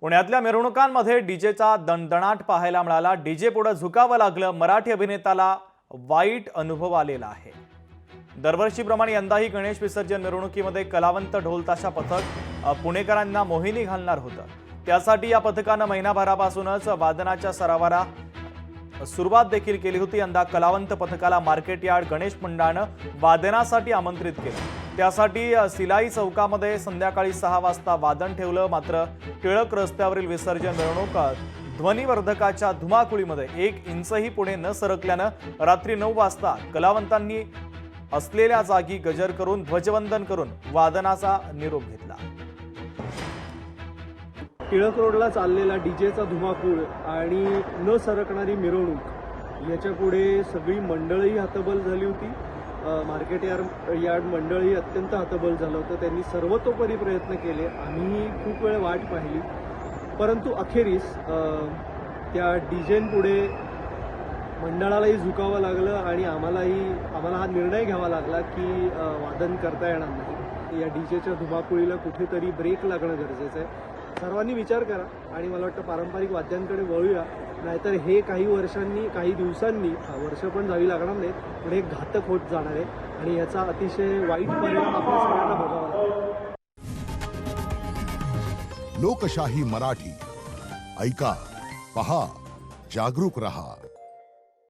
पुण्यातल्या मिरवणुकांमध्ये डीजेचा दणदणाट पाहायला मिळाला। डीजे पुढे झुकावं लागलं। मराठी अभिनेताला वाईट अनुभव आलेला आहे। दरवर्षीप्रमाणे यंदाही गणेश विसर्जन मिरवणुकीमध्ये कलावंत ढोलताशा पथक पुणेकरांना मोहिनी घालणार होतं। त्यासाठी या पथकानं महिनाभरापासूनच वादनाच्या सरावाला सुरुवात देखील केली होती। यंदा कलावंत पथकाला मार्केट यार्ड गणेश मंडळानं वादनासाठी आमंत्रित केलं। त्यासाठी सिलाई चौकामध्ये संध्याकाळी 6 वाजता वादन ठेवलं। मात्र टिळक रस्त्यावरील विसर्जन मिरवणूक ध्वनिवर्धकाच्या धुमाकुळीमध्ये 1 इंचही पुढे न सरकल्यानं रात्री 9 वाजता कलावंतांनी असलेल्या जागी गजर करून ध्वजवंदन करून वादनाचा निरोप घेतला। टिळक रोडला चाललेला डीजेचा धुमाकूळ आणि न सरकणारी मिरवणूक याच्यापुढे सगळी मंडळही हतबल झाली होती। मार्केट यार्ड मंडळही अत्यंत हतबल झालं होतं। त्यांनी सर्वतोपरी प्रयत्न केले। आम्हीही खूप वेळ वाट पाहिली, परंतु अखेरीस त्या डीजेंपुढे मंडळालाही झुकावं लागलं आणि आम्हाला हा निर्णय घ्यावा लागला की वादन करता येणार नाही। या डीजेच्या धुमाकुळीला कुठेतरी ब्रेक लागणं गरजेचं आहे। सर्वांनी विचार करा आणि मला वाटतं पारंपरिक वाद्यांकडे वळूया, नाहीतर हे काही वर्षांनी काही दिवसांनी वर्ष पण जावी लागणार नाहीत, पण हे घातक होत जाणार आहे आणि याचा अतिशय वाईट परिणाम आपल्या सगळ्यांना भोगावा लागेल। लोकशाही मराठी ऐका, पहा, जागरूक रहा।